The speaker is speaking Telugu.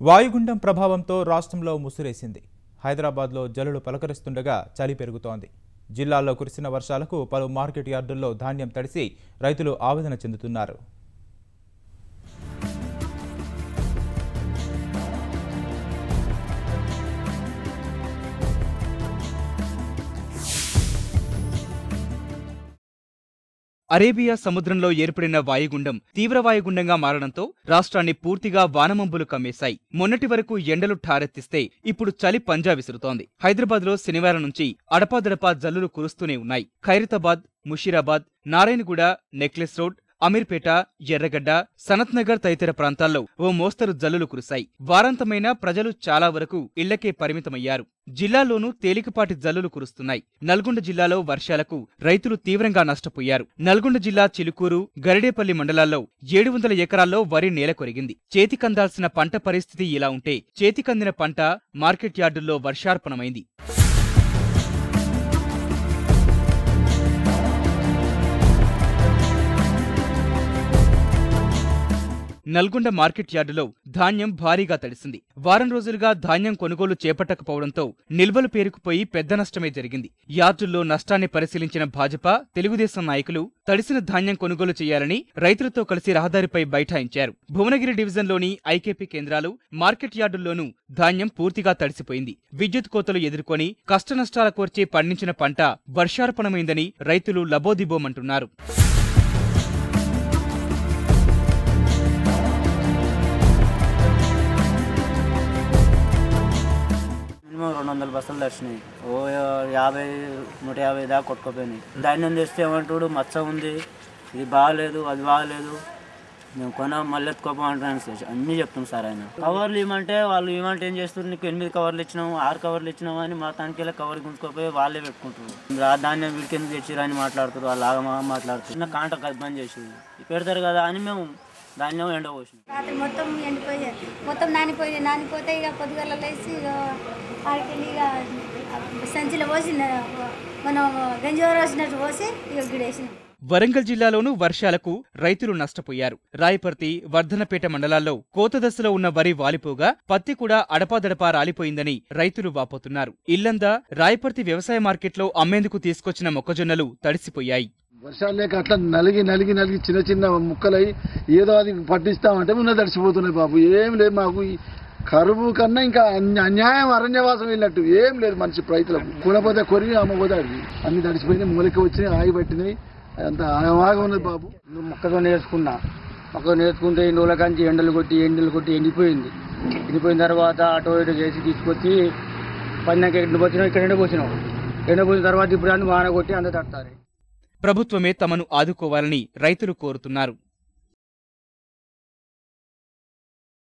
వాయుగుండం ప్రభావంతో రాష్ట్రంలో ముసురేసింది. హైదరాబాద్లో జల్లులు పలకరిస్తుండగా చలి పెరుగుతోంది. జిల్లాలో కురిసిన వర్షాలకు పలు మార్కెట్ యార్డుల్లో ధాన్యం తడిసి రైతులు ఆవేదన చెందుతున్నారు. అరేబియా సముద్రంలో ఏర్పడిన వాయుగుండం తీవ్ర వాయుగుండంగా మారడంతో రాష్ట్రాన్ని పూర్తిగా వానమంబులు కమ్మేశాయి. మొన్నటి వరకు ఎండలు ఠారెత్తిస్తే ఇప్పుడు చలి పంజా విసురుతోంది. హైదరాబాద్లో శనివారం నుంచి అడపాదడపా జల్లులు కురుస్తూనే ఉన్నాయి. ఖైరతాబాద్, ముషీరాబాద్, నారాయణగూడ, నెక్లెస్ రోడ్, అమీర్పేట, ఎర్రగడ్డ, సనత్ నగర్ తదితర ప్రాంతాల్లో ఓ మోస్తరు జల్లులు కురిశాయి. వారాంతమైనా ప్రజలు చాలా వరకు ఇళ్లకే పరిమితమయ్యారు. జిల్లాలోనూ తేలికపాటి జల్లులు కురుస్తున్నాయి. నల్గొండ జిల్లాలో వర్షాలకు రైతులు తీవ్రంగా నష్టపోయారు. నల్గొండ జిల్లా చిలుకూరు, గరిడేపల్లి మండలాల్లో 700 ఎకరాల్లో వరి నేలకొరిగింది. చేతికందాల్సిన పంట పరిస్థితి ఇలా ఉంటే చేతికందిన పంట మార్కెట్ యార్డుల్లో వర్షార్పణమైంది. నల్గొండ మార్కెట్ యార్డులో ధాన్యం భారీగా తడిసింది. వారం రోజులుగా ధాన్యం కొనుగోలు చేపట్టకపోవడంతో నిల్వలు పేరుకుపోయి పెద్ద నష్టమే జరిగింది. యార్డుల్లో నష్టాన్ని పరిశీలించిన భాజపా, తెలుగుదేశం నాయకులు తడిసిన ధాన్యం కొనుగోలు చేయాలని రైతులతో కలిసి రహదారిపై బైఠాయించారు. భువనగిరి డివిజన్లోని ఐకేపీ కేంద్రాలు, మార్కెట్ యార్డుల్లోనూ ధాన్యం పూర్తిగా తడిసిపోయింది. విద్యుత్ కోతలు ఎదుర్కొని కష్టనష్టాల కోర్చి పండించిన పంట వర్షార్పణమైందని రైతులు లబోదిబోమంటున్నారు. మినిమం 200 బస్తాలు దర్శనాయి. ఓ 50-150 దాకా కొట్టుకుపోయినాయి. ధాన్యం తెస్తే ఏమంటాడు, మచ్చ ఉంది, ఇది బాగాలేదు, అది బాగాలేదు, మేము మళ్ళీ ఎత్తుకోపోమంటాను అన్నీ చెప్తాం సార్. ఆయన కవర్లు ఇవ్వమంటే వాళ్ళు ఇవ్వమంటే ఏం చేస్తారు, నీకు 8 కవర్లు ఇచ్చినాము, 6 కవర్లు ఇచ్చినాము అని మా తానికి కవర్ గుంజుకోపోయి వాళ్ళే పెట్టుకుంటారు. ఆ ధాన్యం వీడికి ఎందుకు తెచ్చిరా అని మాట్లాడుతారు, వాళ్ళు ఆగమా మాట్లాడుతారు. చిన్న కాంట్రాక్ట్ బంద్ చేసి పెడతారు కదా అని మేము ధాన్యం ఎండపోసినాం. రాత్రి మొత్తం ఎండిపోయి మొత్తం నానిపోతే ఇక పొద్దుగల లేచి ఆడికెళ్ళి ఇక సంచిలో పోసి మనం గంజివర వచ్చినట్టు పోసి ఇక గిడేసినాం. వరంగల్ జిల్లాలోనూ వర్షాలకు రైతులు నష్టపోయారు. రాయపర్తి, వర్ధనపేట మండలాల్లో కోత దశలో ఉన్న వరి వాలిపోగా పత్తి కూడా అడపాదడపా రాలిపోయిందని రైతులు వాపోతున్నారు. ఇల్లందా, రాయపర్తి వ్యవసాయ మార్కెట్లో అమ్మేందుకు తీసుకొచ్చిన మొక్కజొన్నలు తడిసిపోయాయి. వర్షాలు లేక అట్లా నలిగి చిన్న చిన్న ముక్కలై ఏదో అది పట్టిస్తామంటే ఉన్న తడిసిపోతున్నాయి బాబు. ఏం లేదు మాకు కరువు కన్నా ఇంకా అన్యాయం, అరణ్యవాసం వెళ్ళినట్టు ఏం లేదు. మనిషి రైతులకు కూడపోతే కొరిగి అమ్మపోతే అడిగి అన్ని తడిసిపోయినాయి, మూలకి వచ్చినాయి, ఆగి పట్టినాయి, అంత ఆగమాగా ఉన్నది బాబు. మొక్కతో నేర్చుకుంటే ఈ నూల కంచి ఎండలు కొట్టి ఎండిపోయిన తర్వాత అటో ఇటో చేసి తీసుకొచ్చి పన్నాక ఎండిపోతున్నాం, ఇక్కడ ఎండిపోయిన తర్వాత ఇప్పుడు వాన కొట్టి అంత తడతారు. ప్రభుత్వమే తమను ఆదుకోవాలని రైతులు కోరుతున్నారు.